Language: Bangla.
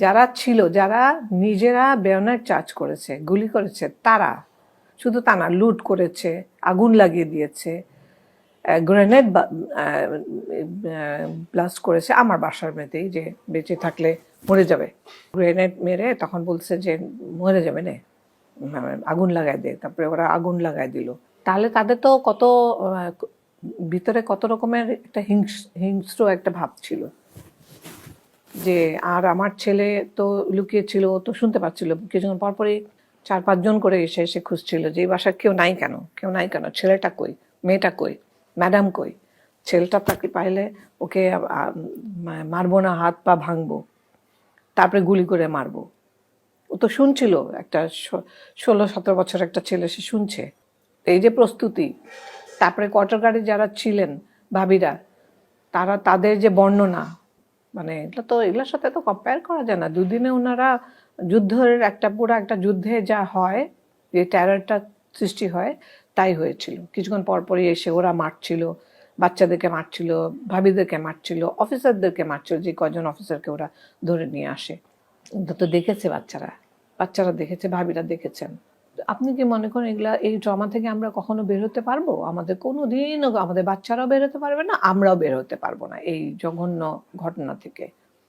যারা ছিল, যারা নিজেরা বেয়নেট চার্জ করেছে, গুলি করেছে, তারা, শুধু তা না, লুট করেছে, আগুন লাগিয়ে দিয়েছে, গ্রেনেড ব্লাস্ট করেছে আমার বাসার মেয়েতেই, যে বেঁচে থাকলে মরে যাবে, গ্রেনেড মেরে তখন বলছে যে মরে যাবে না, আগুন লাগাই দে, তারপরে ওরা আগুন লাগাই দিল। তাহলে তাদের তো কত ভিতরে কত রকমের একটা হিংস্র একটা ভাব ছিল, যে আর আমার ছেলে তো লুকিয়েছিল, তো শুনতে পাচ্ছিল, কিছুক্ষণ পরপরই 4-5 জন করে এসে এসে খুঁজছিল যে এই বাসার কেউ নাই কেন, কেউ নাই কেন, ছেলেটা কই, মেয়েটা কই, ম্যাডাম কই, ছেলেটা তাকে পাইলে ওকে মারবো না, হাত পা ভাঙবো, তারপরে গুলি করে মারবো। ও তো শুনছিল, একটা 16-17 বছর একটা ছেলে, সে শুনছে। এই যে প্রস্তুতি, তারপরে কোয়ার্টার গার্ডে যারা ছিলেন ভাবিরা, তারা, তাদের যে বর্ণনা, মানে এগুলোর সাথে তো কম্পেয়ার করা যায় না। দুদিনে ওনারা যুদ্ধের একটা, পুরো একটা যুদ্ধে যা হয়, যে টেররটা সৃষ্টি হয়, তাই হয়েছিল। কিছুক্ষণ পরপরই এসে ওরা মারছিল, বাচ্চাদেরকে মারছিল, ভাবিদেরকে মারছিল, অফিসারদেরকে মারছিল, যে কজন অফিসারকে ওরা ধরে নিয়ে আসে। তো দেখেছে বাচ্চারা দেখেছে, ভাবিরা দেখেছেন। আপনি কি মনে করেন এগুলা, এই ট্রমা থেকে আমরা কখনো বের হতে পারবো? আমাদের কোনো দিনও, আমাদের বাচ্চারাও বের হতে পারবে না, আমরাও বের হতে পারবো না এই জঘন্য ঘটনা থেকে।